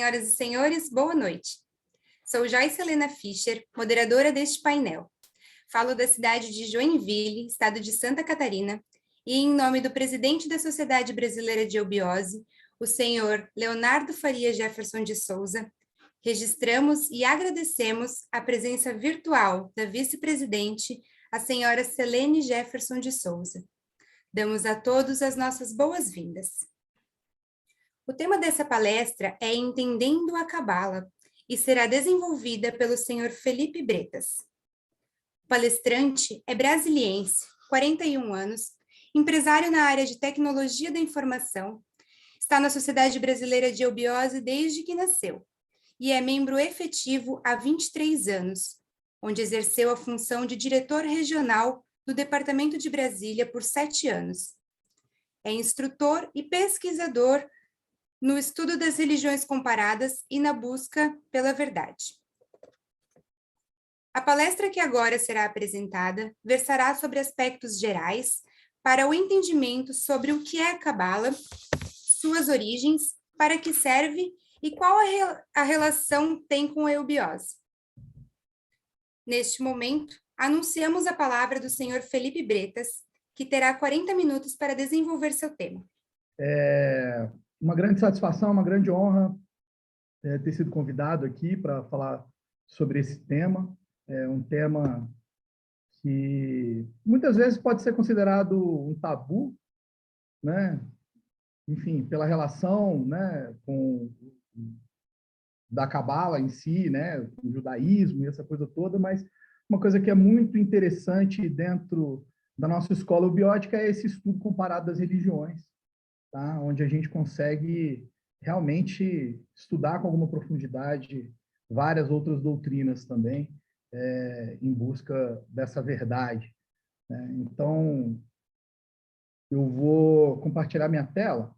Senhoras e senhores, boa noite. Sou Joyce Helena Fischer, moderadora deste painel. Falo da cidade de Joinville, estado de Santa Catarina, e em nome do presidente da Sociedade Brasileira de Eubiose, o senhor Leonardo Faria Jefferson de Souza, registramos e agradecemos a presença virtual da vice-presidente, a senhora Selene Jefferson de Souza. Damos a todos as nossas boas-vindas. O tema dessa palestra é Entendendo a Cabala e será desenvolvida pelo senhor Felipe Bretas. O palestrante é brasiliense, 41 anos, empresário na área de tecnologia da informação, está na Sociedade Brasileira de Eubiose desde que nasceu e é membro efetivo há 23 anos, onde exerceu a função de diretor regional do Departamento de Brasília por 7 anos. É instrutor e pesquisador no estudo das religiões comparadas e na busca pela verdade. A palestra que agora será apresentada versará sobre aspectos gerais para o entendimento sobre o que é a Cabala, suas origens, para que serve e qual a relação tem com a eubiose. Neste momento, anunciamos a palavra do senhor Felipe Bretas, que terá 40 minutos para desenvolver seu tema. Uma grande satisfação, uma grande honra ter sido convidado aqui para falar sobre esse tema. É um tema que muitas vezes pode ser considerado um tabu, né? Enfim, pela relação, né, da Cabala em si, né, com o judaísmo e essa coisa toda, mas uma coisa que é muito interessante dentro da nossa escola eubiótica é esse estudo comparado das religiões, tá? Onde a gente consegue realmente estudar com alguma profundidade várias outras doutrinas também, em busca dessa verdade, né? Então, eu vou compartilhar minha tela.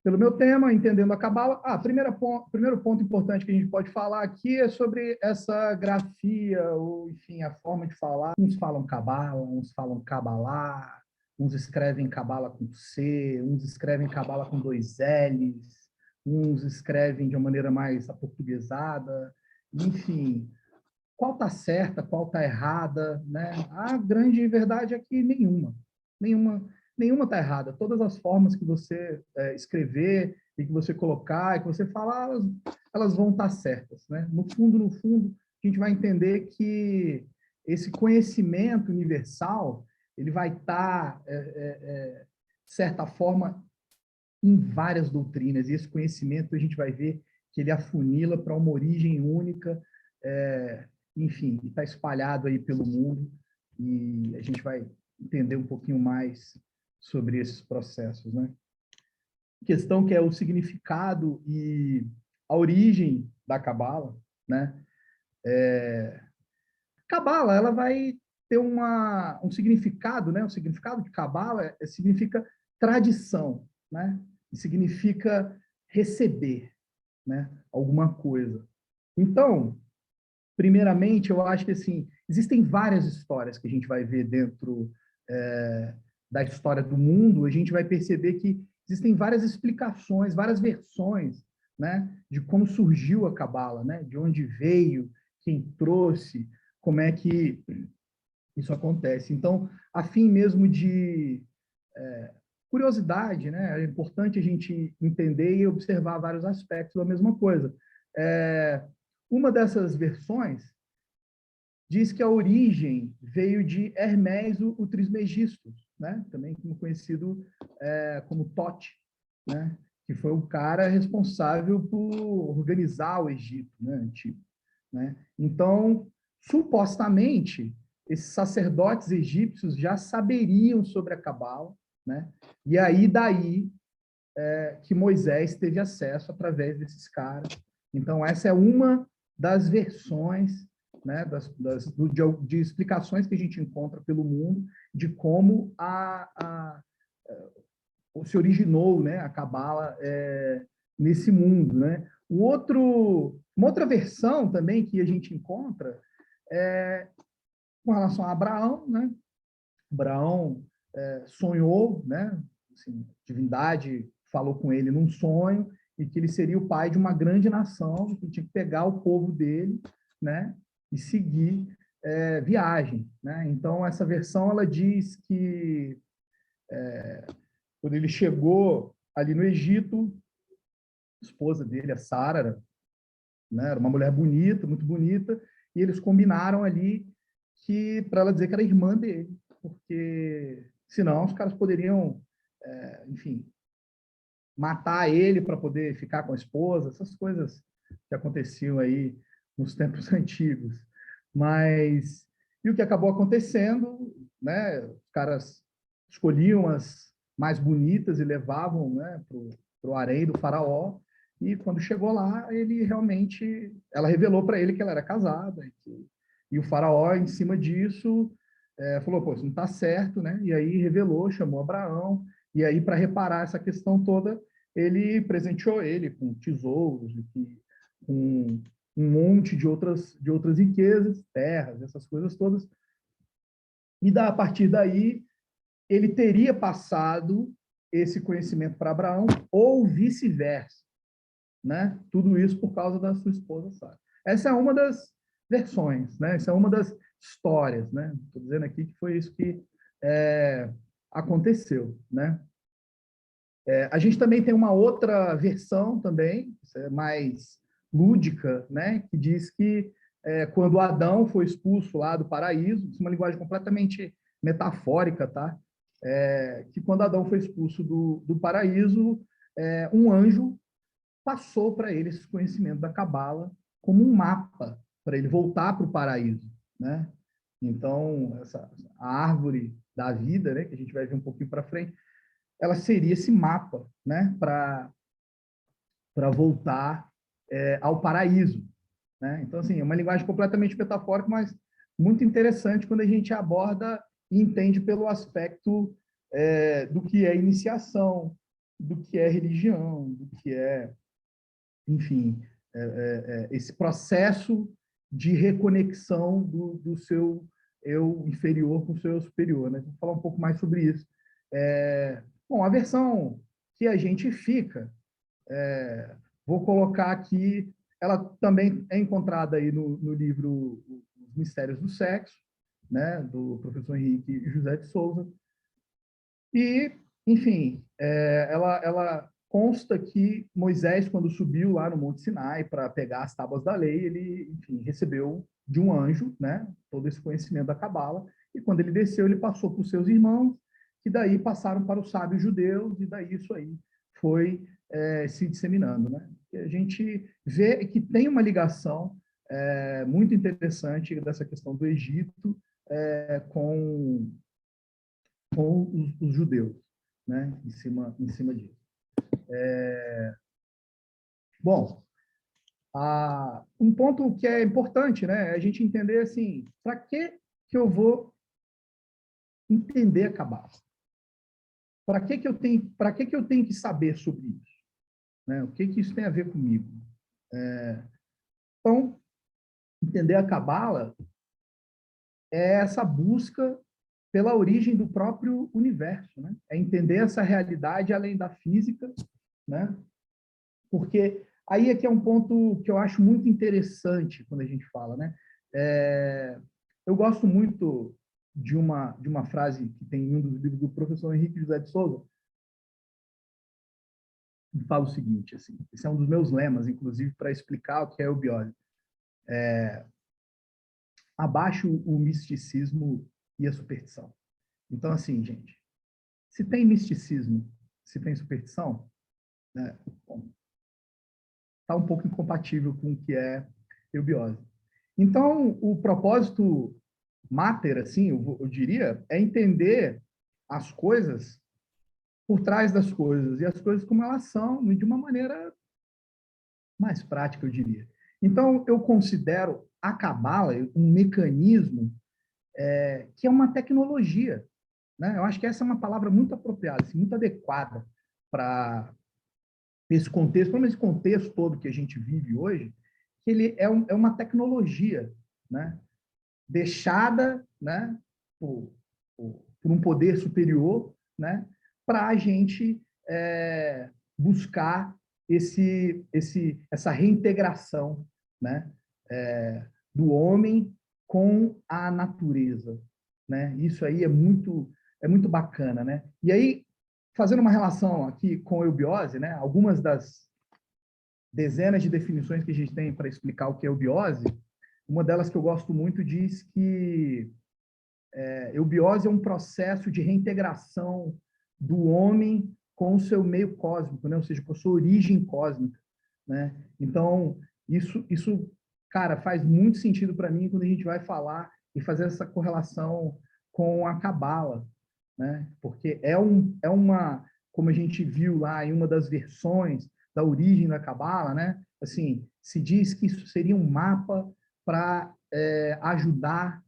Pelo meu tema, Entendendo a Cabala. Primeiro ponto importante que a gente pode falar aqui é sobre essa grafia, ou, enfim, a forma de falar. Uns falam Cabala, uns falam Cabalá, uns escrevem Cabala com C, uns escrevem Cabala com 2 L's, uns escrevem de uma maneira mais aportuguesada. Enfim, qual está certa, qual está errada, né? A grande verdade é que nenhuma está errada. Todas as formas que você escrever e que você colocar e que você falar, elas vão estar certas, né? No fundo, a gente vai entender que esse conhecimento universal ele vai estar, de certa forma, em várias doutrinas. E esse conhecimento a gente vai ver que ele afunila para uma origem única, enfim, está espalhado aí pelo mundo, e a gente vai entender um pouquinho mais sobre esses processos, né? Questão que é o significado e a origem da Cabala, né? Cabala, ela vai ter um significado, né? O significado de Cabala significa tradição, né? E significa receber, né? Alguma coisa. Então, primeiramente, eu acho que assim, existem várias histórias que a gente vai ver dentro da história do mundo. A gente vai perceber que existem várias explicações, várias versões, né, de como surgiu a Cabala, né, de onde veio, quem trouxe, como é que isso acontece. Então, a fim mesmo de curiosidade, né, é importante a gente entender e observar vários aspectos da mesma coisa. Uma dessas versões diz que a origem veio de Hermes o Trismegisto, né? Também conhecido como Tote, né? Que foi o cara responsável por organizar o Egito, né? Antigo, né? Então, supostamente, esses sacerdotes egípcios já saberiam sobre a Cabala, né? E aí daí que Moisés teve acesso através desses caras. Então, essa é uma das versões, né, de explicações que a gente encontra pelo mundo de como se originou, né, a Cabala nesse mundo, né? Uma outra versão também que a gente encontra é com relação a Abraão, né? Abraão sonhou, né? Assim, a divindade falou com ele num sonho e que ele seria o pai de uma grande nação, que tinha que pegar o povo dele, né? E seguir viagem, né? Então essa versão ela diz que quando ele chegou ali no Egito, a esposa dele, a Sara, né? Era uma mulher bonita, muito bonita, e eles combinaram ali que para ela dizer que era irmã dele, porque senão os caras poderiam, enfim, matar ele para poder ficar com a esposa, essas coisas que aconteciam aí nos tempos antigos. Mas e o que acabou acontecendo, né? Os caras escolhiam as mais bonitas e levavam, né, para o harém do faraó. E quando chegou lá, ele realmente, ela revelou para ele que ela era casada. E o faraó, em cima disso, falou: pô, isso não está certo, né? E aí revelou, chamou Abraão. E aí, para reparar essa questão toda, ele presenteou ele com tesouros, com um monte de outras riquezas, terras, essas coisas todas. E a partir daí, ele teria passado esse conhecimento para Abraão, ou vice-versa, né? Tudo isso por causa da sua esposa Sara. Essa é uma das versões, né? Essa é uma das histórias, né? Estou dizendo aqui que foi isso que aconteceu, né? A gente também tem uma outra versão também, mais lúdica, né? Que diz que quando Adão foi expulso lá do paraíso, isso é uma linguagem completamente metafórica, tá? Que quando Adão foi expulso do paraíso, um anjo passou para ele esse conhecimento da Cabala como um mapa para ele voltar para o paraíso, né? Então, a árvore da vida, né, que a gente vai ver um pouquinho para frente, ela seria esse mapa, né, para voltar ao paraíso, né? Então, assim, é uma linguagem completamente metafórica, mas muito interessante quando a gente aborda e entende pelo aspecto do que é iniciação, do que é religião, do que é, enfim, esse processo de reconexão do seu eu inferior com o seu eu superior, né? Vou falar um pouco mais sobre isso. Bom, a versão que a gente fica, vou colocar aqui, ela também é encontrada aí no livro Os Mistérios do Sexo, né, do professor Henrique José de Souza. E, enfim, ela consta que Moisés, quando subiu lá no Monte Sinai para pegar as tábuas da lei, ele, enfim, recebeu de um anjo, né, todo esse conhecimento da Cabala, e quando ele desceu, ele passou para os seus irmãos, que daí passaram para os sábios judeus, e daí isso aí foi se disseminando, né? E a gente vê que tem uma ligação muito interessante dessa questão do Egito com os judeus, né? Em cima disso. Bom, um ponto que é importante, né? É a gente entender assim, para que eu vou entender a Cabala? Para que eu tenho que saber sobre isso? Né? O que isso tem a ver comigo? Então, entender a Cabala é essa busca pela origem do próprio universo, né? É entender essa realidade além da física, né? Porque aí é que é um ponto que eu acho muito interessante quando a gente fala, né? Eu gosto muito de uma frase que tem em um dos livros do professor Henrique José de Souza, que fala o seguinte, assim, esse é um dos meus lemas, inclusive, para explicar o que é eubiose. Abaixo o misticismo e a superstição. Então, assim, gente, se tem misticismo, se tem superstição, né, está um pouco incompatível com o que é eubiose. Então, o propósito mater, assim, eu diria, é entender as coisas por trás das coisas, e as coisas como elas são, e de uma maneira mais prática, eu diria. Então, eu considero a Cabala um mecanismo que é uma tecnologia, né? Eu acho que essa é uma palavra muito apropriada, assim, muito adequada para esse contexto, pelo menos esse contexto todo que a gente vive hoje, que ele é uma tecnologia, né, deixada, né, por um poder superior, né, para a gente buscar essa reintegração, né, do homem com a natureza, né? Isso aí é muito bacana, né? E aí, fazendo uma relação aqui com a eubiose, né? Algumas das dezenas de definições que a gente tem para explicar o que é eubiose, uma delas que eu gosto muito diz que eubiose é um processo de reintegração do homem com o seu meio cósmico, né? Ou seja, com a sua origem cósmica, né? Então, isso, cara, faz muito sentido para mim quando a gente vai falar e fazer essa correlação com a Cabala, né? Porque como a gente viu lá em uma das versões da origem da Cabala, né? Assim, se diz que isso seria um mapa para ajudar,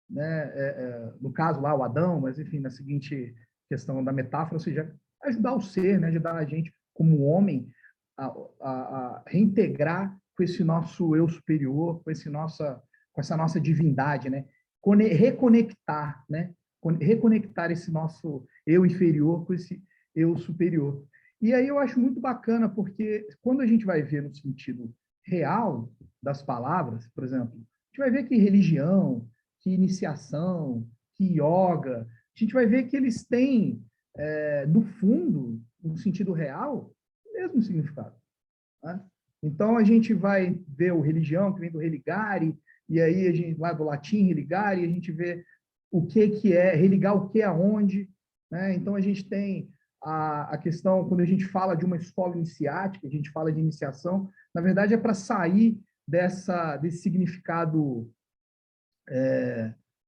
né? No caso lá o Adão, mas enfim, na seguinte questão da metáfora, ou seja, ajudar o ser, né? Ajudar a gente como homem a reintegrar com esse nosso eu superior, com essa nossa divindade, né? Reconectar, né? Reconectar esse nosso eu inferior com esse eu superior. E aí eu acho muito bacana, porque quando a gente vai ver no sentido real das palavras, por exemplo, a gente vai ver que religião, que iniciação, que yoga, a gente vai ver que eles têm, no fundo, no sentido real, o mesmo significado. Né? Então, a gente vai ver o religião, que vem do religare, e aí a gente lá do latim religare, a gente vê o que é, religar o que aonde. Né? Então, a gente tem a questão, quando a gente fala de uma escola iniciática, a gente fala de iniciação, na verdade é para sair desse significado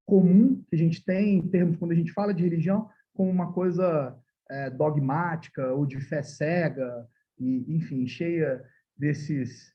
comum que a gente tem em termos, quando a gente fala de religião, como uma coisa dogmática ou de fé cega, e, enfim, cheia dessas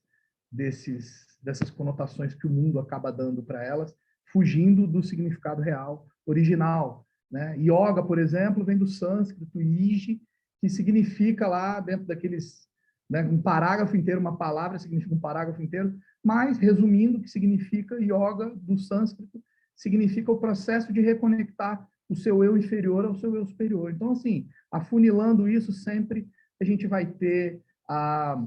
conotações que o mundo acaba dando para elas, fugindo do significado real, original. Né? Yoga, por exemplo, vem do sânscrito, iji, que significa lá, dentro daqueles, né, um parágrafo inteiro, uma palavra significa um parágrafo inteiro, mas, resumindo, o que significa yoga, do sânscrito, significa o processo de reconectar o seu eu inferior ao seu eu superior. Então, assim, afunilando isso, sempre a gente vai ter a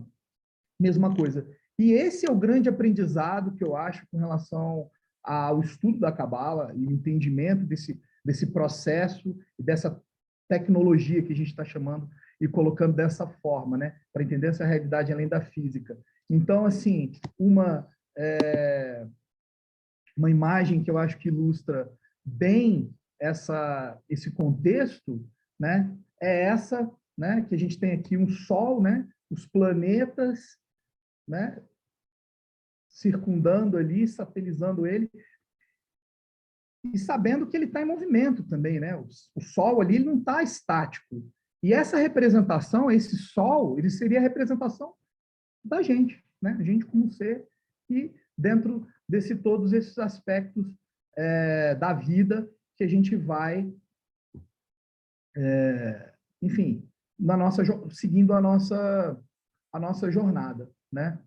mesma coisa. E esse é o grande aprendizado que eu acho com relação ao estudo da Cabala e o entendimento desse processo e dessa tecnologia que a gente está chamando e colocando dessa forma, né, para entender essa realidade além da física. Então, assim, uma imagem que eu acho que ilustra bem esse contexto, né, é essa, né, que a gente tem aqui um Sol, né, os planetas, né, circundando ali, satelizando ele, e sabendo que ele está em movimento também, né? O Sol ali ele não está estático. E essa representação, esse Sol, ele seria a representação da gente, né? A gente como ser e dentro todos esses aspectos da vida que a gente vai, enfim, seguindo a nossa jornada, né?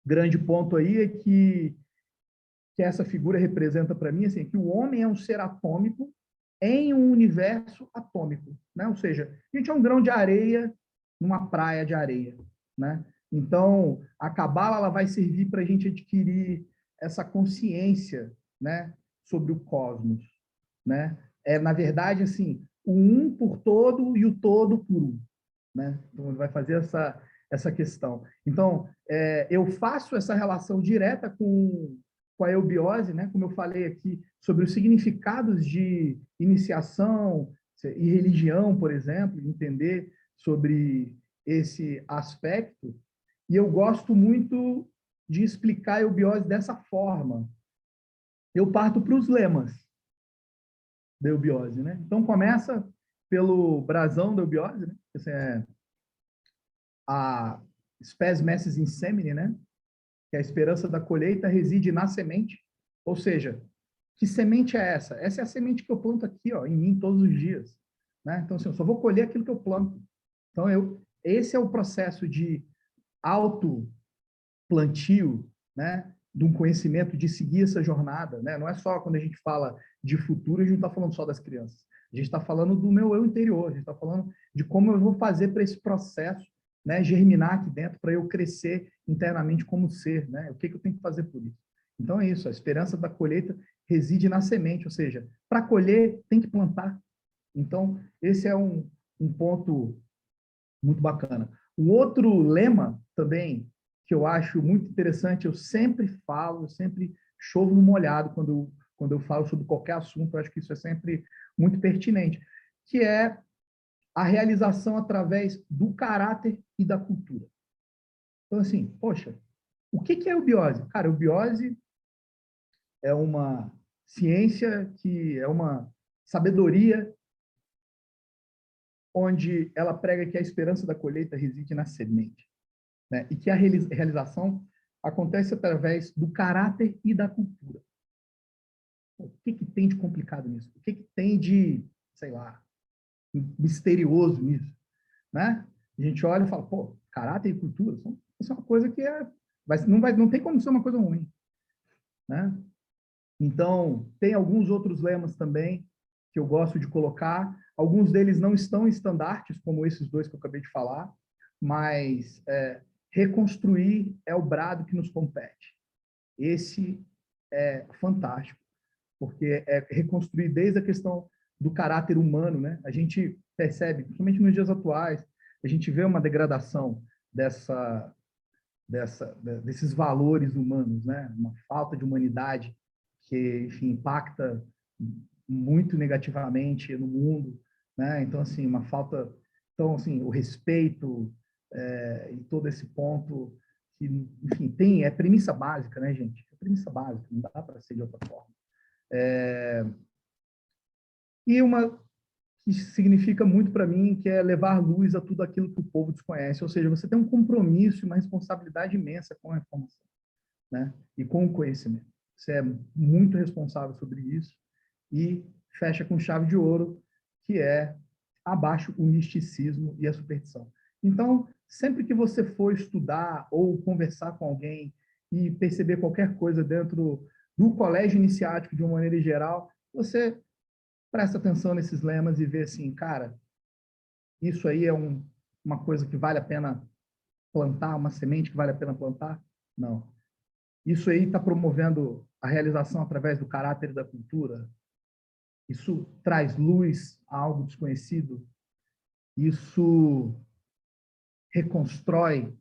Grande ponto aí é que essa figura representa para mim assim, que o homem é um ser atômico em um universo atômico, né? Ou seja, a gente é um grão de areia numa praia de areia, né? Então, a Cabala ela vai servir para a gente adquirir essa consciência, né, sobre o cosmos, né? Na verdade, assim, o um por todo e o todo por um, né? Então, ele vai fazer essa questão. Então, eu faço essa relação direta com a eubiose, né? Como eu falei aqui, sobre os significados de iniciação e religião, por exemplo, entender sobre esse aspecto. E eu gosto muito de explicar a eubiose dessa forma. Eu parto para os lemas da eubiose, né? Então, começa pelo brasão da eubiose, né? Esse é a spes messis in semine, né? Que a esperança da colheita reside na semente. Ou seja, que semente é essa? Essa é a semente que eu planto aqui, ó, em mim todos os dias. Né? Então, assim, eu só vou colher aquilo que eu planto. Então, esse é o processo de autoplantio, né, de um conhecimento, de seguir essa jornada, né? Não é só quando a gente fala de futuro, a gente não está falando só das crianças. A gente está falando do meu eu interior, a gente está falando de como eu vou fazer para esse processo, né, germinar aqui dentro, para eu crescer internamente como ser, né? O que eu tenho que fazer por isso? Então é isso, a esperança da colheita reside na semente, ou seja, para colher tem que plantar. Então, esse é um ponto muito bacana. Um outro lema também que eu acho muito interessante, eu sempre falo, eu sempre chovo no molhado quando eu falo sobre qualquer assunto, eu acho que isso é sempre muito pertinente, que é a realização através do caráter e da cultura. Então, assim, poxa, o que é eubiose? Cara, eubiose é uma ciência que é uma sabedoria onde ela prega que a esperança da colheita reside na semente, né? E que a realização acontece através do caráter e da cultura. O que tem de complicado nisso? O que tem de, sei lá, misterioso nisso, né? A gente olha e fala, pô, caráter e cultura são uma coisa que não tem como ser uma coisa ruim, né? Então, tem alguns outros lemas também que eu gosto de colocar. Alguns deles não estão em estandartes, como esses dois que eu acabei de falar, mas reconstruir é o brado que nos compete. Esse é fantástico, porque é reconstruir desde a questão do caráter humano, né? A gente percebe, principalmente nos dias atuais, a gente vê uma degradação desses valores humanos, né? Uma falta de humanidade que, enfim, impacta muito negativamente no mundo, né? Então, assim, então, assim, o respeito e todo esse ponto que, enfim, é premissa básica, né, gente? É premissa básica, não dá para ser de outra forma. E uma que significa muito para mim, que é levar luz a tudo aquilo que o povo desconhece, ou seja, você tem um compromisso e uma responsabilidade imensa com a informação, né? E com o conhecimento. Você é muito responsável sobre isso e fecha com chave de ouro, que é abaixo o misticismo e a superstição. Então, sempre que você for estudar ou conversar com alguém e perceber qualquer coisa dentro do colégio iniciático de uma maneira geral, você presta atenção nesses lemas e vê assim, cara, isso aí é uma coisa que vale a pena plantar, uma semente que vale a pena plantar? Não. Isso aí está promovendo a realização através do caráter e da cultura? Isso traz luz a algo desconhecido? Isso reconstrói?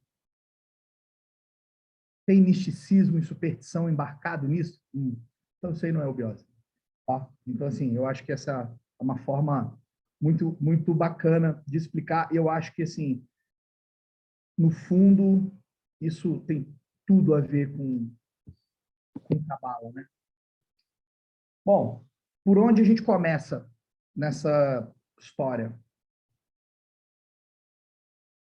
Tem misticismo e superstição embarcado nisso? Então, isso aí não é eubiose. Tá? Então, assim, eu acho que essa é uma forma muito, muito bacana de explicar. E eu acho que, assim, no fundo, isso tem tudo a ver com Cabala, né? Bom, por onde a gente começa nessa história?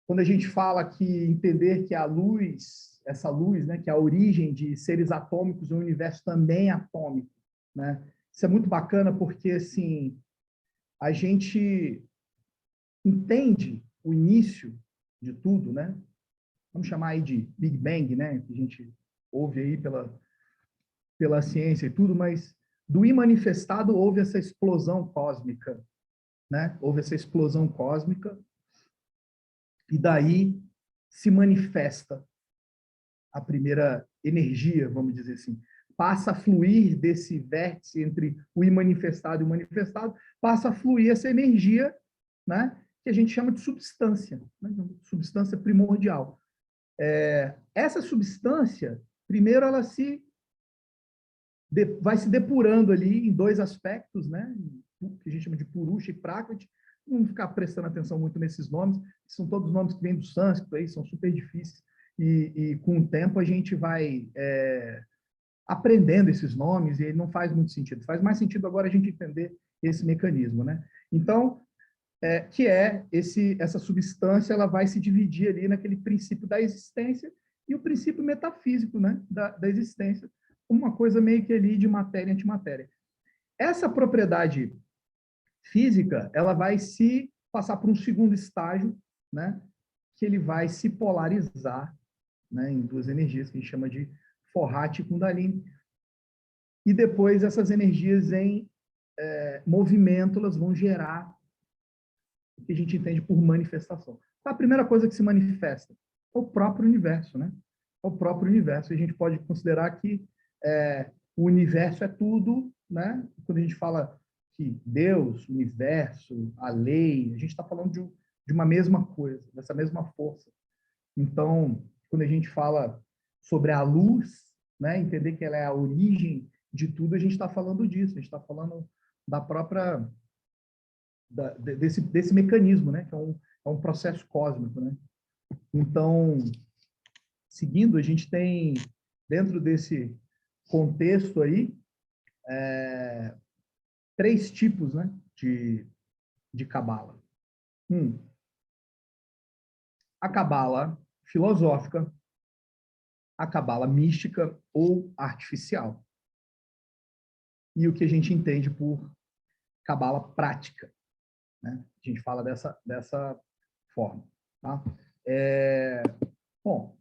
Quando a gente fala que entender que a luz, essa luz, né, que é a origem de seres atômicos no universo também é atômico, né? Isso é muito bacana porque, assim, a gente entende o início de tudo, né? Vamos chamar aí de Big Bang, né? Que a gente ouve aí pela ciência e tudo, mas do imanifestado houve essa explosão cósmica, né? Houve essa explosão cósmica e daí se manifesta a primeira energia, vamos dizer assim. Passa a fluir desse vértice entre o imanifestado e o manifestado, passa a fluir essa energia, né? Que a gente chama de substância, né? Substância primordial. Essa substância, primeiro, ela vai se depurando ali em dois aspectos, né? Que a gente chama de Purusha e Prakriti. Não vamos ficar prestando atenção muito nesses nomes, são todos nomes que vêm do sânscrito, aí, são super difíceis, e com o tempo a gente vai aprendendo esses nomes, e não faz muito sentido. Faz mais sentido agora a gente entender esse mecanismo, né? Então, essa substância, ela vai se dividir ali naquele princípio da existência e o princípio metafísico, né, da existência, uma coisa meio que ali de matéria e antimatéria. Essa propriedade física, ela vai se passar por um segundo estágio, né, que ele vai se polarizar, né, em duas energias que a gente chama de Forrat e Kundalini. E depois essas energias em movimento, elas vão gerar o que a gente entende por manifestação. A primeira coisa que se manifesta é o próprio universo, né? É o próprio universo. A gente pode considerar que o universo é tudo, né? Quando a gente fala que Deus, o universo, a lei, a gente está falando de uma mesma coisa, dessa mesma força. Então, quando a gente fala sobre a luz, né? Entender que ela é a origem de tudo, a gente está falando disso. A gente está falando da própria desse mecanismo, né? Que é um processo cósmico, né? Então, seguindo, a gente tem, dentro desse contexto aí, três tipos, né, de cabala. A cabala filosófica, a cabala mística ou artificial. E o que a gente entende por cabala prática, né? A gente fala dessa forma, tá? Bom,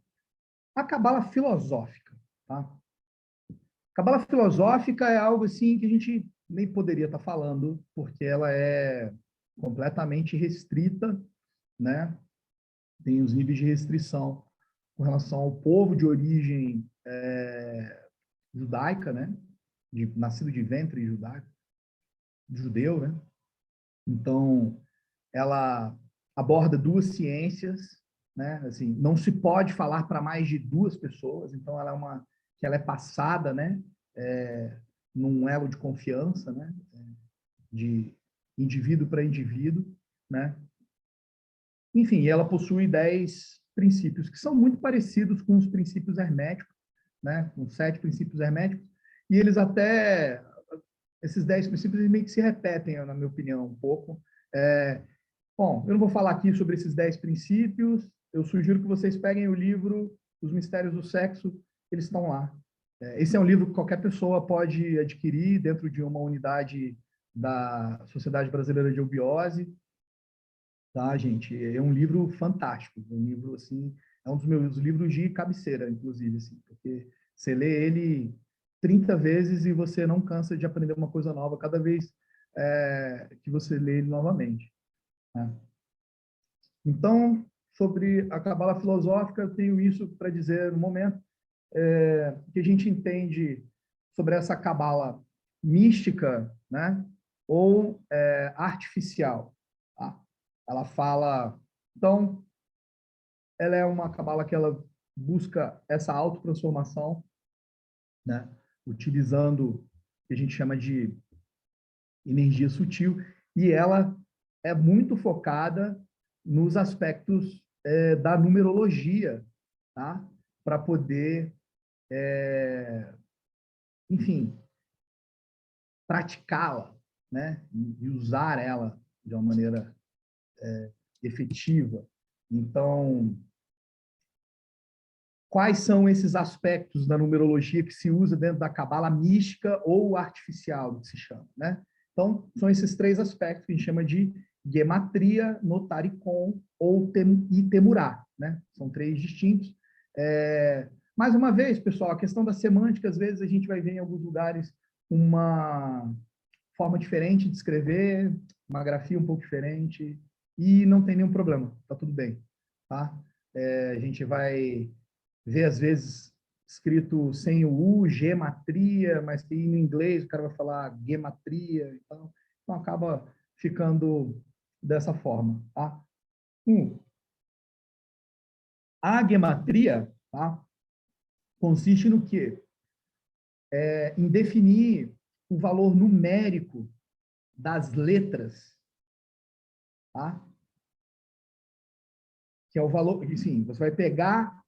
a cabala filosófica, tá? A cabala filosófica é algo assim que a gente nem poderia estar falando, porque ela é completamente restrita, né? Tem os níveis de restrição com relação ao povo de origem judaica, né? Nascido de ventre judaico, judeu, né? Então, ela aborda duas ciências, né? Assim, não se pode falar para mais de duas pessoas, então ela é passada, né? Num elo de confiança, né? De indivíduo para indivíduo, né? Enfim, ela possui 10 princípios que são muito parecidos com os princípios herméticos, né? Com 7 princípios herméticos, e eles até esses 10 princípios meio que se repetem, na minha opinião, um pouco. Bom, eu não vou falar aqui sobre esses 10 princípios, eu sugiro que vocês peguem o livro Os Mistérios do Sexo, eles estão lá. Esse é um livro que qualquer pessoa pode adquirir dentro de uma unidade da Sociedade Brasileira de Eubiose, tá, gente? É um livro fantástico, um livro, assim, é um dos meus livros de cabeceira, inclusive, assim, porque você lê ele 30 vezes e você não cansa de aprender uma coisa nova cada vez que você lê ele novamente, né? Então, sobre a cabala filosófica, eu tenho isso para dizer no momento. Que a gente entende sobre essa cabala mística, né? Ou artificial. Tá? Ela fala... Então, ela é uma cabala que ela busca essa autotransformação, né? Utilizando o que a gente chama de energia sutil, e ela é muito focada nos aspectos da numerologia, tá? Para poder, enfim, praticá-la, né? E usar ela de uma maneira efetiva. Então, quais são esses aspectos da numerologia que se usa dentro da cabala mística ou artificial, que se chama, né? Então, são esses três aspectos que a gente chama de gematria, notaricon ou temurá, né? São três distintos. Mais uma vez, pessoal, a questão da semântica, às vezes a gente vai ver em alguns lugares uma forma diferente de escrever, uma grafia um pouco diferente, e não tem nenhum problema, tá tudo bem, tá? A gente vai ver, às vezes, escrito sem o U, gematria, mas que no inglês o cara vai falar gematria, então acaba ficando dessa forma, tá? A gematria, tá? Consiste no quê? Em definir o valor numérico das letras, tá? Que é o valor, sim, você vai pegar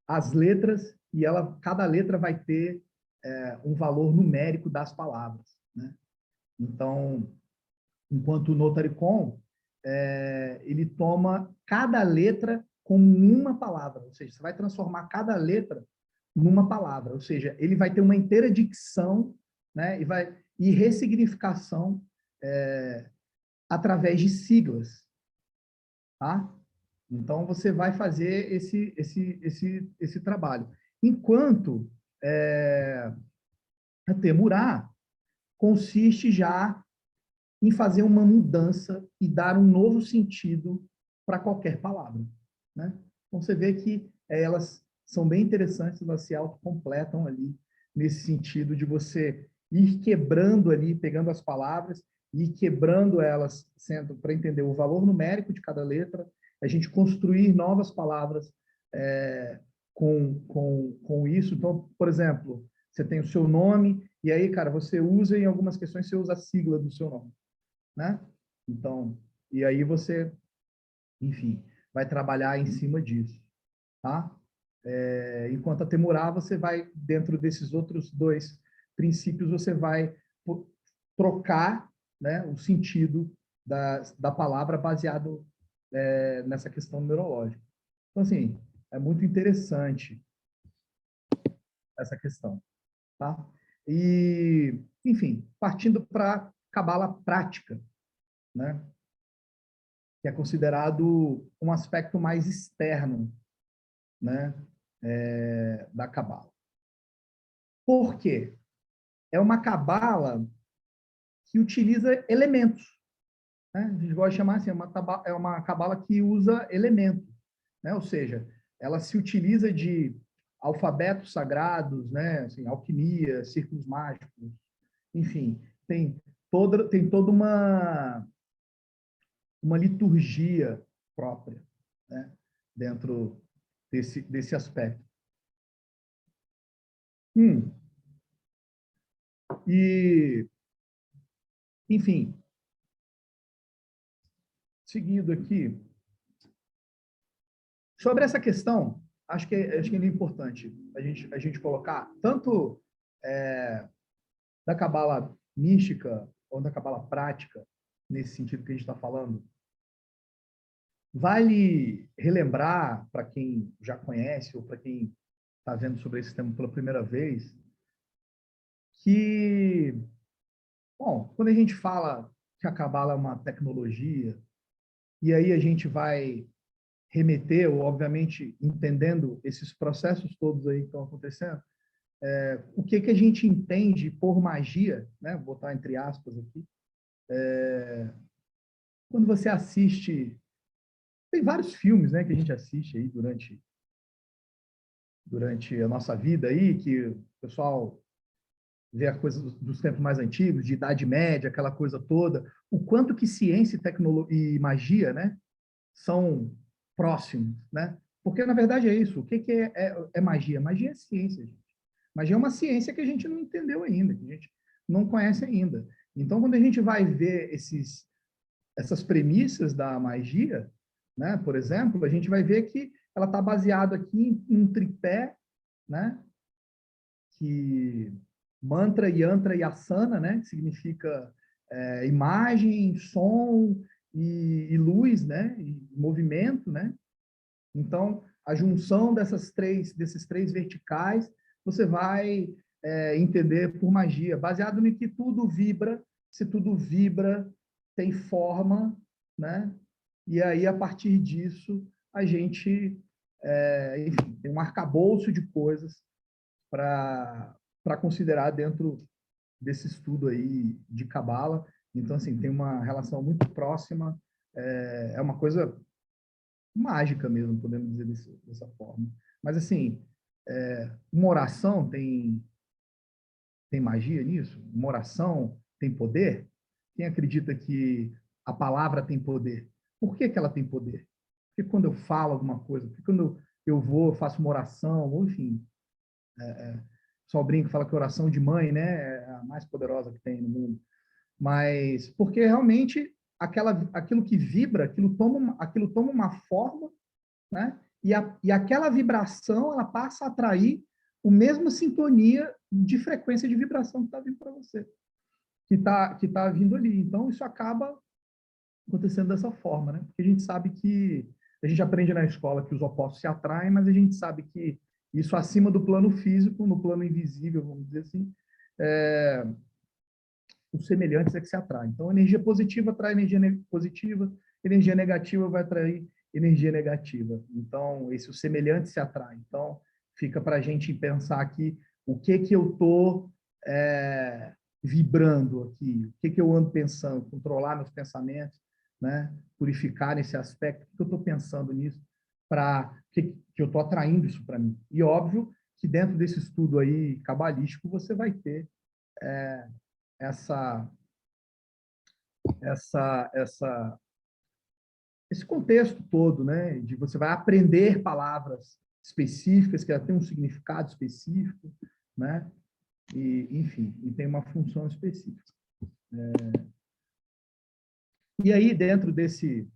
as letras e cada letra vai ter um valor numérico das palavras, né? Então, enquanto o Notaricon, ele toma cada letra como uma palavra, ou seja, você vai transformar cada letra numa palavra, ou seja, ele vai ter uma inteira dicção, né, e ressignificação através de siglas. tá? Então, você vai fazer esse trabalho. Enquanto a Temurá consiste já em fazer uma mudança e dar um novo sentido para qualquer palavra, né? Então, você vê que elas são bem interessantes, elas se autocompletam ali, nesse sentido de você ir quebrando ali, pegando as palavras, e quebrando elas, sendo para entender o valor numérico de cada letra, a gente construir novas palavras com isso. Então, por exemplo, você tem o seu nome, e aí, cara, você usa, em algumas questões, você usa a sigla do seu nome, né? Então, e aí você, enfim, vai trabalhar em cima disso, tá? Enquanto a Temurá, você vai, dentro desses outros dois princípios, você vai trocar, né, o sentido da palavra baseado nessa questão numerológica. Então, assim, é muito interessante essa questão, tá? E, enfim, partindo para a cabala prática, né? Que é considerado um aspecto mais externo, né, da cabala. Por quê? É uma cabala que utiliza elementos, né? A gente gosta de chamar assim, é uma cabala que usa elementos, né? Ou seja, ela se utiliza de alfabetos sagrados, né? Assim, alquimia, círculos mágicos, enfim, tem toda uma liturgia própria, né? Dentro desse aspecto. E, enfim, seguindo aqui, sobre essa questão, acho que é importante a gente colocar, tanto da cabala mística ou da cabala prática, nesse sentido que a gente está falando, vale relembrar, para quem já conhece ou para quem está vendo sobre esse tema pela primeira vez, que, bom, quando a gente fala que a cabala é uma tecnologia, e aí a gente vai remeter, ou obviamente entendendo esses processos todos aí que estão acontecendo, o que a gente entende por magia, né? Vou botar entre aspas aqui, quando você assiste, tem vários filmes, né, que a gente assiste aí durante a nossa vida aí, que o pessoal vê a coisa dos tempos mais antigos, de Idade Média, aquela coisa toda, o quanto que ciência e tecnologia e magia, né, são próximos, né? Porque, na verdade, é isso. O que é magia? Magia é ciência, gente. Magia é uma ciência que a gente não entendeu ainda, que a gente não conhece ainda. Então, quando a gente vai ver essas premissas da magia, né, por exemplo, a gente vai ver que ela está baseada aqui em um tripé, né, que mantra, yantra e asana, né, que significa imagem, som e luz, né, e movimento, né. Então, a junção desses três verticais, você vai entender por magia, baseado em que tudo vibra, se tudo vibra, tem forma, né? E aí, a partir disso, a gente, enfim, tem um arcabouço de coisas para considerar dentro desse estudo aí de Cabala. Então, assim, tem uma relação muito próxima, é uma coisa mágica mesmo, podemos dizer dessa forma. Mas, assim, uma oração tem magia nisso? Uma oração tem poder? Quem acredita que a palavra tem poder? Por que ela tem poder? Porque quando eu falo alguma coisa, porque quando eu vou, faço uma oração, ou enfim, só brinco, fala que oração de mãe, né, é a mais poderosa que tem no mundo. Mas porque realmente aquilo que vibra, aquilo toma uma forma, né? E aquela vibração, ela passa a atrair o mesmo sintonia de frequência de vibração que está vindo para você, que tá vindo ali. Então, isso acaba acontecendo dessa forma, né? Porque a gente sabe que, a gente aprende na escola que os opostos se atraem, mas a gente sabe que isso acima do plano físico, no plano invisível, vamos dizer assim, os semelhantes é que se atraem. Então, energia positiva atrai energia positiva, energia negativa vai atrair energia negativa. Então, esse o semelhante se atrai. Então, fica para a gente pensar aqui o que eu estou vibrando aqui, o que eu ando pensando, controlar meus pensamentos, né? Purificar nesse aspecto, o que eu estou pensando nisso, para que eu estou atraindo isso para mim. E óbvio que dentro desse estudo aí cabalístico você vai ter esse contexto todo, né? De você vai aprender palavras específicas que têm um significado específico, né? E, enfim, e tem uma função específica. E aí, dentro desse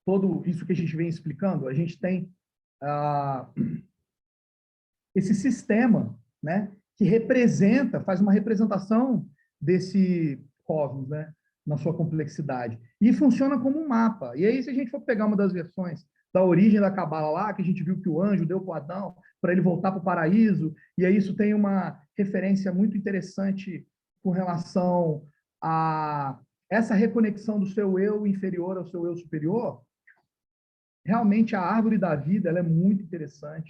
todo isso que a gente vem explicando, a gente tem esse sistema, né, que representa, faz uma representação desse cosmos, né, na sua complexidade. E funciona como um mapa. E aí, se a gente for pegar uma das versões da origem da Cabala lá, que a gente viu que o anjo deu para Adão para ele voltar para o paraíso, e aí isso tem uma referência muito interessante com relação a essa reconexão do seu eu inferior ao seu eu superior. Realmente, a árvore da vida ela é muito interessante.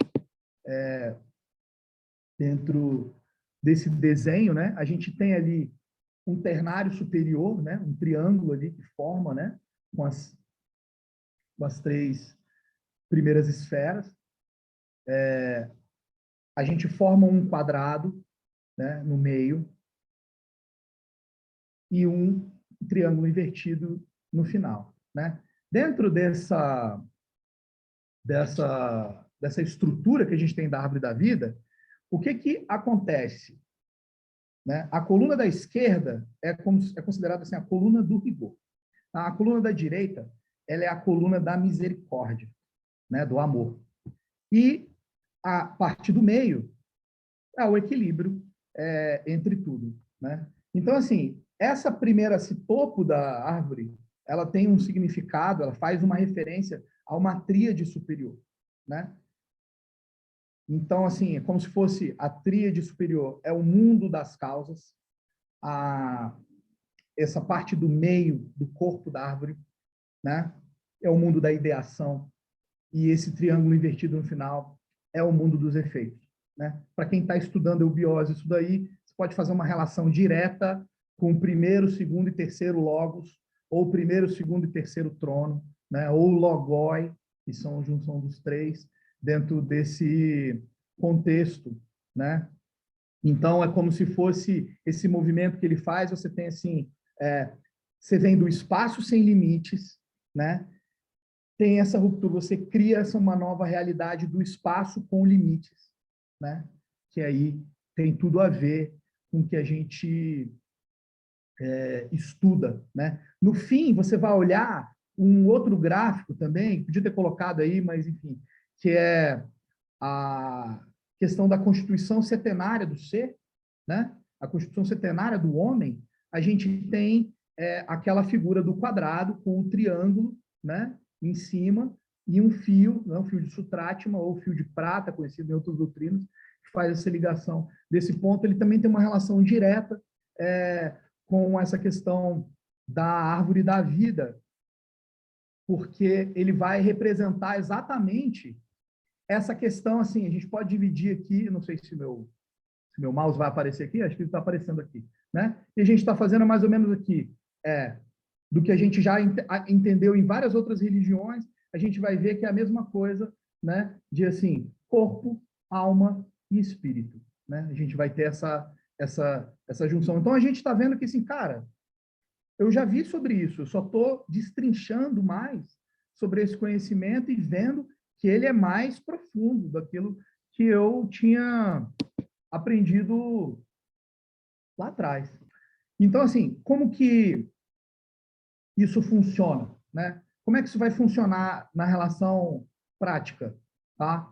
Dentro desse desenho, né, a gente tem ali um ternário superior, né, um triângulo ali que forma, né, com as três primeiras esferas. A gente forma um quadrado, né, no meio e um triângulo invertido no final, né? Dentro dessa estrutura que a gente tem da árvore da vida, o que acontece? Né? A coluna da esquerda é considerada assim, a coluna do rigor. A coluna da direita ela é a coluna da misericórdia, né? Do amor. E a parte do meio é o equilíbrio entre tudo. Né? Então, assim, esse topo da árvore, ela tem um significado, ela faz uma referência a uma tríade superior. Né? Então, assim, é como se fosse a tríade superior, é o mundo das causas, essa parte do meio do corpo da árvore, né? É o mundo da ideação, e esse triângulo invertido no final é o mundo dos efeitos. Né? Para quem está estudando eubiose, isso daí, você pode fazer uma relação direta com o primeiro, segundo e terceiro logos, ou o primeiro, segundo e terceiro trono, né? Ou logoi, que são a junção dos três, dentro desse contexto, né? Então, é como se fosse esse movimento que ele faz, você tem assim, você vem do espaço sem limites, né? Tem essa ruptura, você cria uma nova realidade do espaço com limites, né? Que aí tem tudo a ver com o que a gente estuda, né? No fim, você vai olhar um outro gráfico também, podia ter colocado aí, mas enfim, que é a questão da constituição setenária do ser, né? A constituição setenária do homem, a gente tem aquela figura do quadrado com o triângulo, né? Em cima, e um fio, né? Um fio de sutrátima ou fio de prata, conhecido em outras doutrinas, que faz essa ligação. Desse ponto, ele também tem uma relação direta com essa questão da árvore da vida, porque ele vai representar exatamente essa questão, assim, a gente pode dividir aqui, não sei se meu mouse vai aparecer aqui, acho que ele está aparecendo aqui, né? E a gente está fazendo mais ou menos aqui, do que a gente já entendeu em várias outras religiões, a gente vai ver que é a mesma coisa, né? De, assim, corpo, alma e espírito, né? A gente vai ter essa junção. Então, a gente está vendo que, assim, cara, eu já vi sobre isso, eu só estou destrinchando mais sobre esse conhecimento e vendo que ele é mais profundo daquilo que eu tinha aprendido lá atrás. Então, assim, como que isso funciona, né? Como é que isso vai funcionar na relação prática, tá?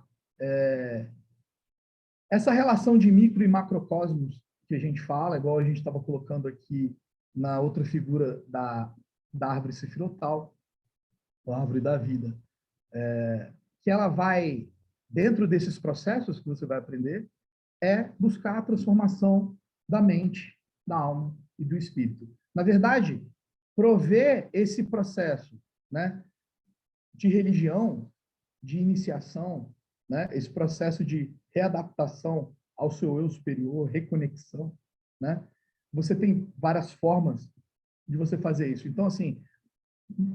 Essa relação de micro e macrocosmos que a gente fala, igual a gente estava colocando aqui na outra figura da árvore sefirotal, a árvore da vida, que ela vai, dentro desses processos que você vai aprender, buscar a transformação da mente, da alma e do espírito. Na verdade, prover esse processo né, de religião, de iniciação, né, esse processo de readaptação ao seu eu superior, reconexão, né, você tem várias formas de você fazer isso. Então, assim,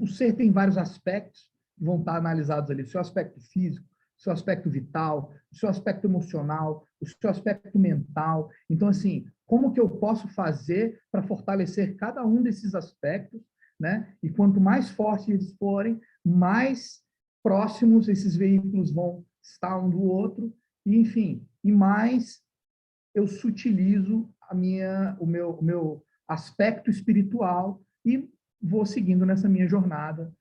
o ser tem vários aspectos que vão estar analisados ali. O seu aspecto físico, o seu aspecto vital, o seu aspecto emocional, o seu aspecto mental. Então, assim, como que eu posso fazer para fortalecer cada um desses aspectos, né? E quanto mais fortes eles forem, mais próximos esses veículos vão estar um do outro, e, enfim, e mais eu sutilizo o meu aspecto espiritual e vou seguindo nessa minha jornada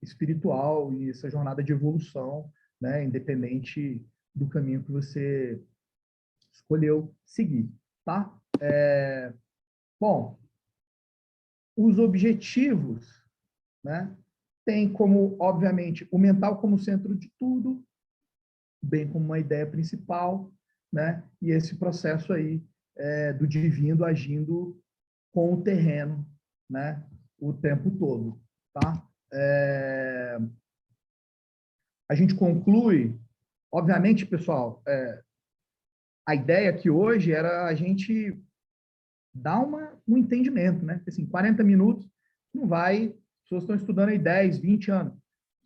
espiritual e essa jornada de evolução, né, independente do caminho que você escolheu seguir, tá? Bom, os objetivos, né, tem como, obviamente, o mental como centro de tudo, bem como uma ideia principal, né? E esse processo aí do divino agindo com o terreno, né? O tempo todo, tá? A gente conclui, obviamente, pessoal, a ideia aqui hoje era a gente dar um entendimento, né? Assim, 40 minutos não vai, as pessoas estão estudando aí 10, 20 anos.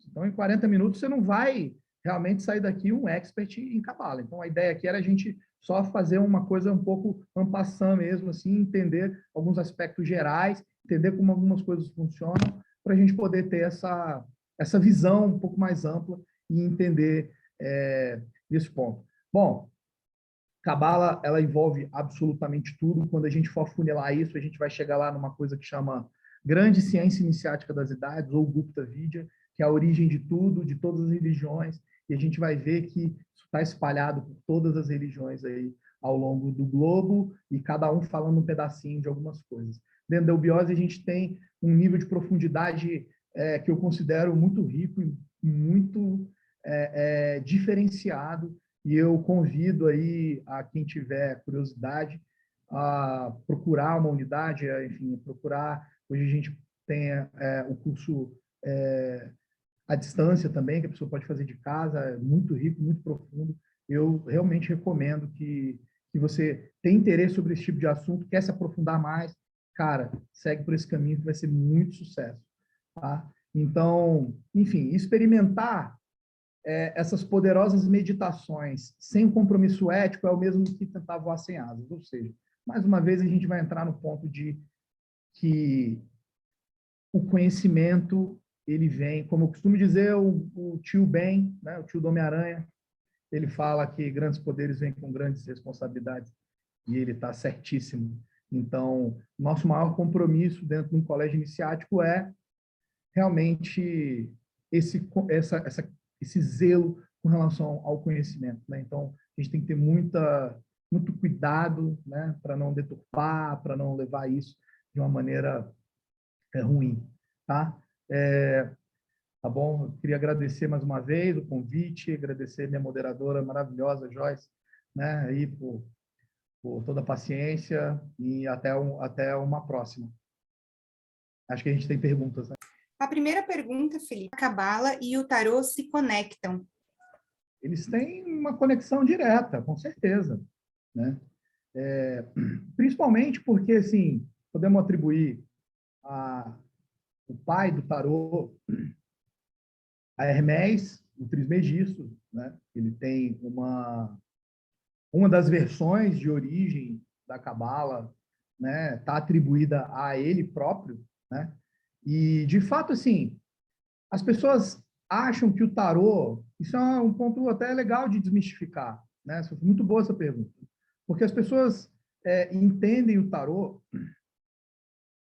Então, em 40 minutos, você não vai realmente sair daqui um expert em cabala. Então, a ideia aqui era a gente só fazer uma coisa um pouco en passant mesmo, assim, entender alguns aspectos gerais, entender como algumas coisas funcionam, para a gente poder ter essa visão um pouco mais ampla e entender esse ponto. Bom, Cabala, ela envolve absolutamente tudo. Quando a gente for funilar isso, a gente vai chegar lá numa coisa que chama Grande Ciência Iniciática das Idades, ou Gupta Vidya, que é a origem de tudo, de todas as religiões, e a gente vai ver que isso está espalhado por todas as religiões aí ao longo do globo, e cada um falando um pedacinho de algumas coisas. Dentro da eubiose, a gente tem um nível de profundidade que eu considero muito rico e muito diferenciado, e eu convido aí a quem tiver curiosidade a procurar uma unidade, enfim, procurar. Hoje a gente tem o curso à distância também, que a pessoa pode fazer de casa, é muito rico, muito profundo. Eu realmente recomendo que você tem interesse sobre esse tipo de assunto, quer se aprofundar mais, cara, segue por esse caminho que vai ser muito sucesso, tá? Então, enfim, experimentar essas poderosas meditações sem compromisso ético é o mesmo que tentar voar sem asas. Ou seja, mais uma vez a gente vai entrar no ponto de que o conhecimento ele vem, como eu costumo dizer, o tio Ben, né, o tio do Homem-Aranha, ele fala que grandes poderes vêm com grandes responsabilidades, e ele está certíssimo. Então, nosso maior compromisso dentro de um colégio iniciático é realmente esse zelo com relação ao conhecimento, né? Então, a gente tem que ter muito cuidado, né, para não deturpar, para não levar isso de uma maneira ruim, tá? Tá bom? Eu queria agradecer mais uma vez o convite, agradecer minha moderadora maravilhosa, Joyce, né, aí por toda a paciência e até uma próxima. Acho que a gente tem perguntas, né? A primeira pergunta, Felipe, a Cabala e o tarô se conectam? Eles têm uma conexão direta, com certeza, né? Principalmente porque, assim, podemos atribuir o pai do tarô a Hermés, o Trismegisto, né? Ele tem uma das versões de origem da Cabala, né? Está atribuída a ele próprio, né? E, de fato, assim, as pessoas acham que o tarô, isso é um ponto até legal de desmistificar, né? Muito boa essa pergunta, porque as pessoas entendem o tarô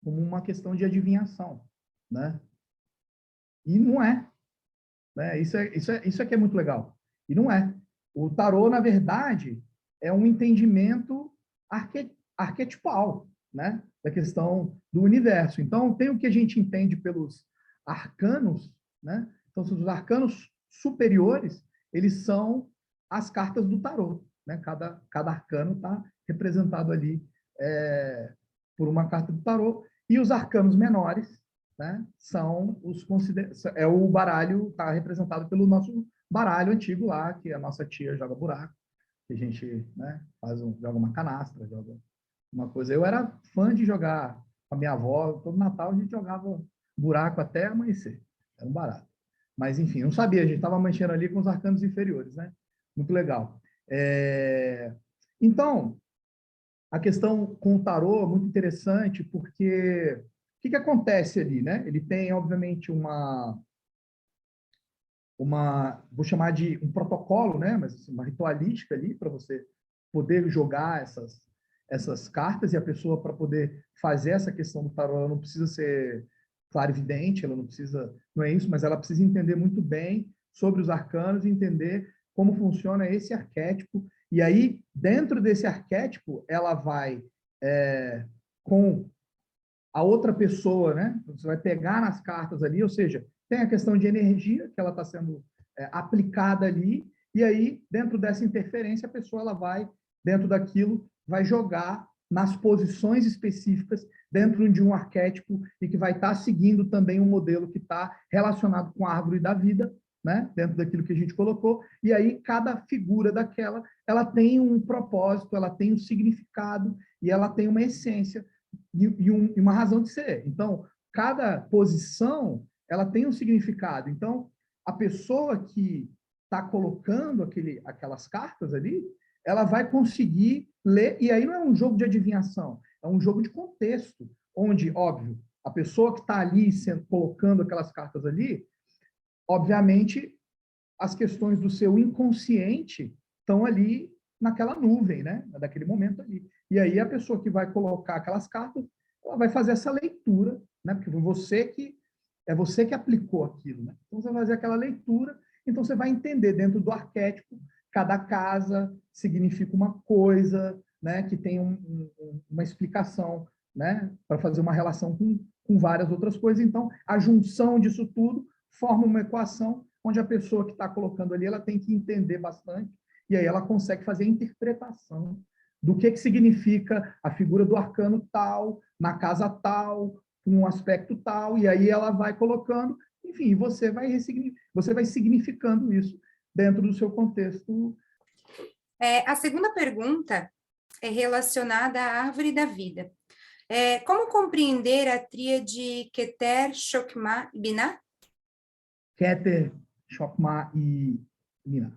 como uma questão de adivinhação, né? E não é, né? Isso é que é muito legal. E não é. O tarô, na verdade, é um entendimento arquetipal, né? Da questão do universo. Então, tem o que a gente entende pelos arcanos, né? Então, os arcanos superiores, eles são as cartas do tarô, né? Cada arcano está representado ali por uma carta do tarô. E os arcanos menores né, são é o baralho, está representado pelo nosso baralho antigo lá, que a nossa tia joga buraco, que a gente, né, joga uma canastra, joga uma coisa. Eu era fã de jogar com a minha avó, todo Natal a gente jogava buraco até amanhecer. Era um barato. Mas, enfim, não sabia, a gente estava manchando ali com os arcanos inferiores, né? Muito legal. Então, a questão com o tarô é muito interessante, porque o que acontece ali, né? Ele tem, obviamente, vou chamar de um protocolo, né? Mas assim, uma ritualística ali para você poder jogar essas cartas, e a pessoa, para poder fazer essa questão do tarô, ela não precisa ser clarividente, ela não precisa, não é isso, mas ela precisa entender muito bem sobre os arcanos e entender como funciona esse arquétipo. E aí, dentro desse arquétipo, ela vai com a outra pessoa, né? Você vai pegar nas cartas ali, ou seja, tem a questão de energia que ela está sendo aplicada ali, e aí, dentro dessa interferência, a pessoa ela vai, dentro daquilo, vai jogar nas posições específicas dentro de um arquétipo e que vai estar seguindo também um modelo que está relacionado com a árvore da vida, né? Dentro daquilo que a gente colocou, e aí cada figura daquela, ela tem um propósito, ela tem um significado e ela tem uma essência e uma razão de ser. Então, cada posição ela tem um significado. Então, a pessoa que está colocando aquelas cartas ali, ela vai conseguir ler, e aí não é um jogo de adivinhação, é um jogo de contexto, onde, óbvio, a pessoa que está ali colocando aquelas cartas ali, obviamente, as questões do seu inconsciente estão ali naquela nuvem, né? Daquele momento ali. E aí a pessoa que vai colocar aquelas cartas, ela vai fazer essa leitura, né? Porque é você que aplicou aquilo, né? Então você vai fazer aquela leitura, então você vai entender dentro do arquétipo, cada casa significa uma coisa, né? Que tem uma explicação, né? Para fazer uma relação com várias outras coisas. Então a junção disso tudo forma uma equação onde a pessoa que está colocando ali, ela tem que entender bastante, e aí ela consegue fazer a interpretação do que significa a figura do arcano tal, na casa tal, com um aspecto tal, e aí ela vai colocando, enfim, você vai significando isso dentro do seu contexto. A segunda pergunta é relacionada à árvore da vida. Como compreender a tríade Keter, Chokmah e Binah? Keter, Chokmah e Binah.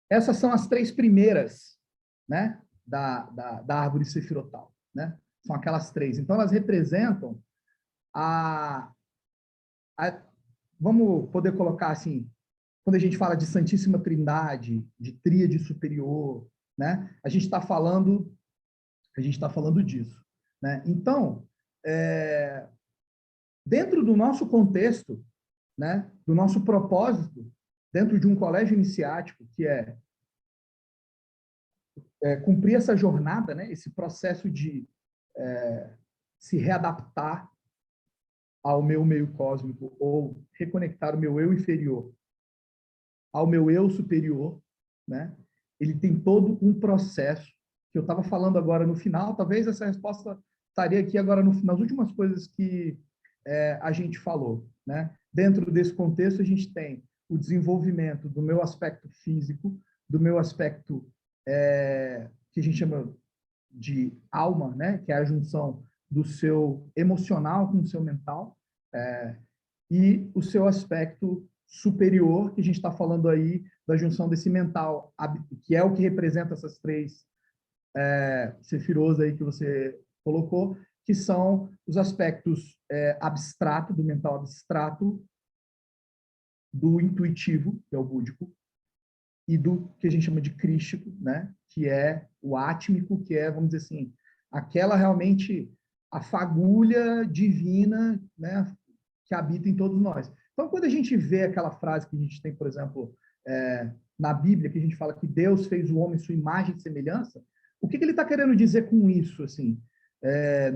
Essas são as três primeiras, né, da árvore sefirotal, né? São aquelas três. Então, elas representam vamos poder colocar assim, quando a gente fala de Santíssima Trindade, de tríade superior, né? A gente está falando disso, né? Então, dentro do nosso contexto, né, do nosso propósito, dentro de um colégio iniciático, que é cumprir essa jornada, né, esse processo de se readaptar ao meu meio cósmico, ou reconectar o meu eu inferior ao meu eu superior, né? Ele tem todo um processo que eu estava falando agora no final. Talvez essa resposta estaria aqui agora nas últimas coisas que a gente falou, né? Dentro desse contexto, a gente tem o desenvolvimento do meu aspecto físico, do meu aspecto que a gente chama de alma, né? Que é a junção do seu emocional com o seu mental, e o seu aspecto superior, que a gente está falando aí da junção desse mental, que é o que representa essas três sefirôs aí que você colocou, que são os aspectos abstrato, do mental abstrato, do intuitivo, que é o búdico, e do que a gente chama de crístico, né? Que é o átmico, que é, vamos dizer assim, aquela realmente a fagulha divina, né? Que habita em todos nós. Então, quando a gente vê aquela frase que a gente tem, por exemplo, na Bíblia, que a gente fala que Deus fez o homem sua imagem e semelhança, o que ele está querendo dizer com isso? Assim?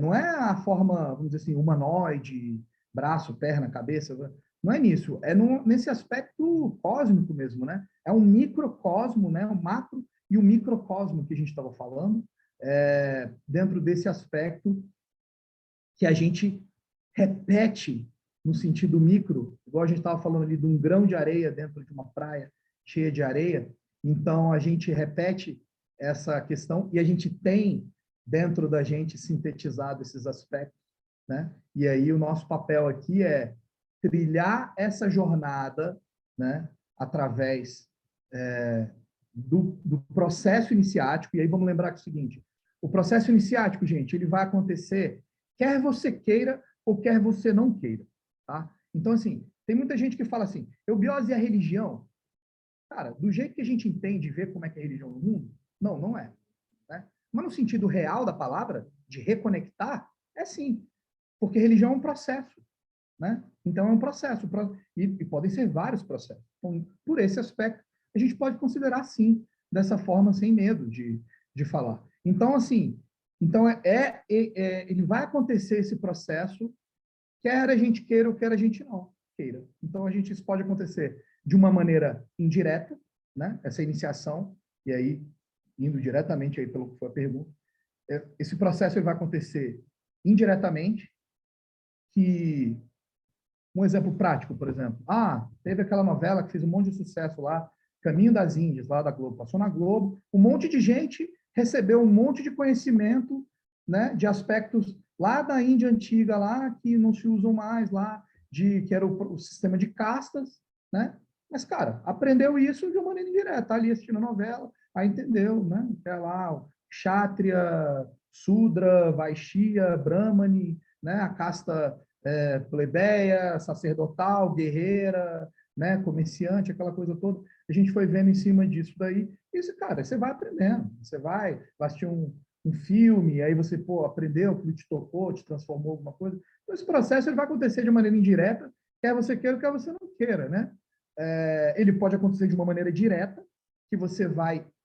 Não é a forma, vamos dizer assim, humanoide, braço, perna, cabeça, não é nisso, nesse aspecto cósmico mesmo, né? É um microcosmo, né? Um macro e um microcosmo que a gente estava falando, dentro desse aspecto que a gente repete no sentido micro, igual a gente estava falando ali de um grão de areia dentro de uma praia cheia de areia. Então, a gente repete essa questão e a gente tem dentro da gente sintetizado esses aspectos, né? E aí o nosso papel aqui é trilhar essa jornada, né? Através do processo iniciático. E aí vamos lembrar que é o seguinte, o processo iniciático, gente, ele vai acontecer quer você queira ou quer você não queira, tá? Então, assim, tem muita gente que fala assim, eubiose é a religião. Cara, do jeito que a gente entende e vê como é que é a religião no mundo, não, não é. Né? Mas no sentido real da palavra, de reconectar, é sim. Porque religião é um processo. Né? Então, é um processo. E podem ser vários processos. Então, por esse aspecto, a gente pode considerar, sim, dessa forma, sem medo de falar. Então, assim, ele vai acontecer esse processo, quer a gente queira ou quer a gente não queira. Então, isso pode acontecer de uma maneira indireta, né? Essa iniciação, e aí, indo diretamente aí pelo que foi a pergunta, esse processo ele vai acontecer indiretamente, que um exemplo prático, por exemplo, teve aquela novela que fez um monte de sucesso lá, Caminho das Índias, lá da Globo, passou na Globo, um monte de gente recebeu um monte de conhecimento, né, de aspectos lá da Índia antiga, lá que não se usam mais, lá que era o sistema de castas, né? Mas, cara, aprendeu isso de uma maneira indireta, ali assistindo a novela, aí entendeu, né? Que é lá o Kshatriya, Sudra, Vaishya, Brahmani, né? A casta plebeia, sacerdotal, guerreira, né? Comerciante, aquela coisa toda. A gente foi vendo em cima disso daí. Isso, cara, você vai aprendendo. Você vai assistir um filme, aí você, aprendeu, aquilo te tocou, te transformou alguma coisa. Então, esse processo ele vai acontecer de maneira indireta, quer você queira, quer você não queira, né? Ele pode acontecer de uma maneira direta, que você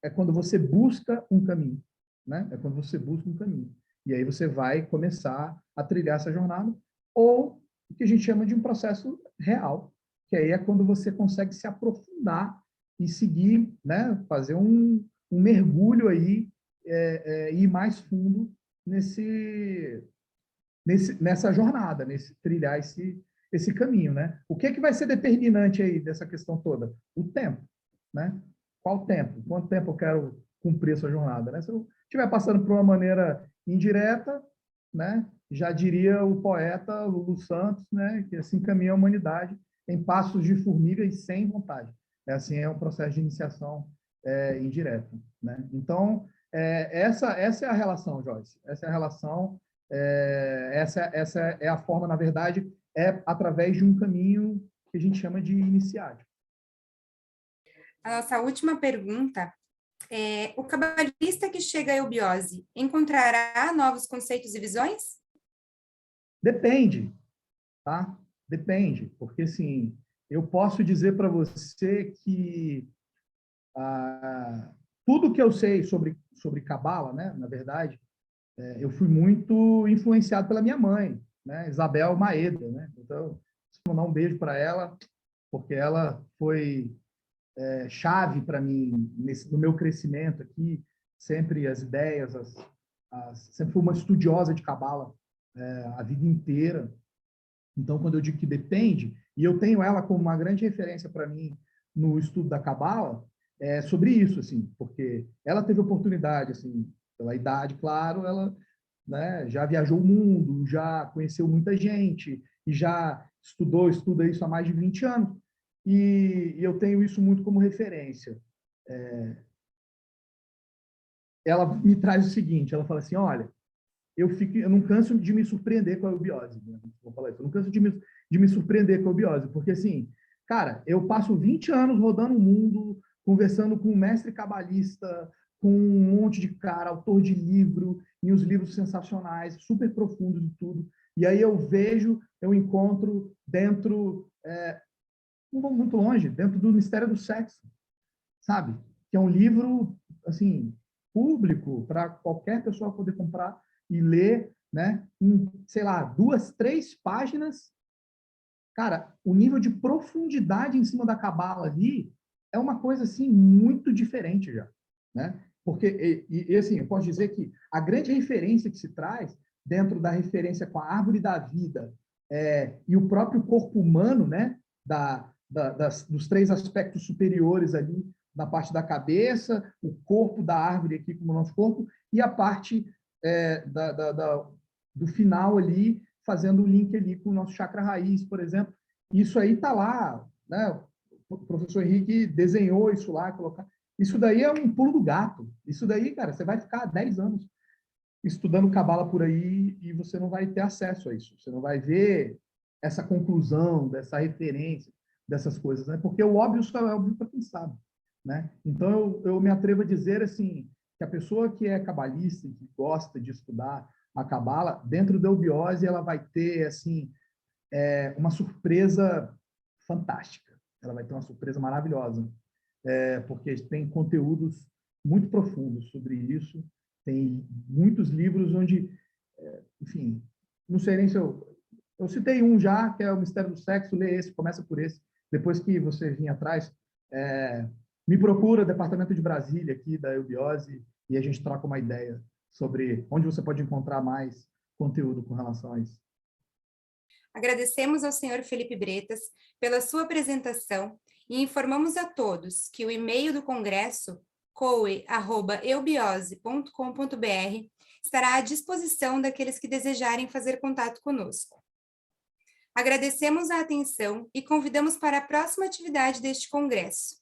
é quando você busca um caminho, né? É quando você busca um caminho. E aí você vai começar a trilhar essa jornada, ou o que a gente chama de um processo real, que aí é quando você consegue se aprofundar e seguir, né? Fazer um mergulho aí, ir mais fundo nessa jornada, nesse trilhar esse caminho, né? O que vai ser determinante aí dessa questão toda? O tempo, né? Qual tempo? Quanto tempo eu quero cumprir essa jornada, né? Se eu estiver passando por uma maneira indireta, né? Já diria o poeta Lulu Santos, né? Que assim caminha a humanidade em passos de formiga e sem vontade. É um processo de iniciação indireta, né? Então, essa é a relação, Joyce. Essa é a relação. Essa é a forma, na verdade, através de um caminho que a gente chama de iniciático. A nossa última pergunta é: o cabalista que chega à eubiose encontrará novos conceitos e visões? Depende, tá? Depende, porque, assim, eu posso dizer para você que tudo que eu sei sobre Cabala, né, na verdade, eu fui muito influenciado pela minha mãe, né, Isabel Maeda, né? Então, vou mandar um beijo para ela, porque ela foi chave para mim no meu crescimento aqui, sempre as ideias, sempre fui uma estudiosa de Cabala a vida inteira. Então, quando eu digo que depende, e eu tenho ela como uma grande referência para mim no estudo da Cabala, é sobre isso, assim, porque ela teve oportunidade, assim, pela idade, claro, ela, né, já viajou o mundo, já conheceu muita gente, e já estuda isso há mais de 20 anos, e eu tenho isso muito como referência. Ela me traz o seguinte, ela fala assim, olha, eu não canso de me surpreender com a eubiose, né? Vou falar isso, eu não canso de me surpreender com a eubiose, porque, assim, cara, eu passo 20 anos rodando o mundo, conversando com um mestre cabalista, com um monte de cara, autor de livro, e os livros sensacionais, super profundos de tudo, e aí eu encontro dentro, não vou muito longe, dentro do Mistério do Sexo, sabe? Que é um livro, assim, público, para qualquer pessoa poder comprar e ler, né? Em, sei lá, 2, 3 páginas. Cara, o nível de profundidade em cima da cabala ali é uma coisa, assim, muito diferente já, né? Porque, assim, eu posso dizer que a grande referência que se traz dentro da referência com a árvore da vida e o próprio corpo humano, né, dos 3 aspectos superiores ali, na parte da cabeça, o corpo da árvore aqui como o nosso corpo, e a parte do final ali, fazendo o link ali com o nosso chakra raiz, por exemplo. Isso aí está lá, né? O professor Henrique desenhou isso lá, colocar. Isso daí é um pulo do gato. Isso daí, cara, você vai ficar 10 anos estudando cabala por aí e você não vai ter acesso a isso. Você não vai ver essa conclusão, dessa referência, dessas coisas, né? Porque o óbvio só é óbvio para quem sabe, né? Então eu me atrevo a dizer assim que a pessoa que é cabalista, que gosta de estudar a cabala, dentro da eubiose ela vai ter assim uma surpresa fantástica. Ela vai ter uma surpresa maravilhosa, porque tem conteúdos muito profundos sobre isso. Tem muitos livros onde, enfim, não sei nem se eu citei um já, que é o Mistério do Sexo, lê esse, começa por esse. Depois que você vir atrás, me procura, Departamento de Brasília, aqui da Eubiose, e a gente troca uma ideia sobre onde você pode encontrar mais conteúdo com relação a isso. Agradecemos ao senhor Felipe Bretas pela sua apresentação e informamos a todos que o e-mail do Congresso, coe@eubiose.com.br, estará à disposição daqueles que desejarem fazer contato conosco. Agradecemos a atenção e convidamos para a próxima atividade deste congresso.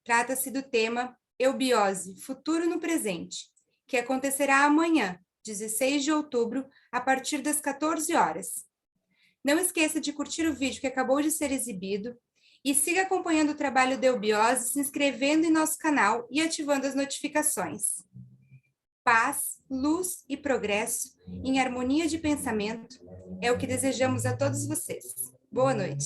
Trata-se do tema Eubiose, Futuro no Presente, que acontecerá amanhã, 16 de outubro, a partir das 14 horas. Não esqueça de curtir o vídeo que acabou de ser exibido e siga acompanhando o trabalho da Eubiose, se inscrevendo em nosso canal e ativando as notificações. Paz, luz e progresso, em harmonia de pensamento, é o que desejamos a todos vocês. Boa noite.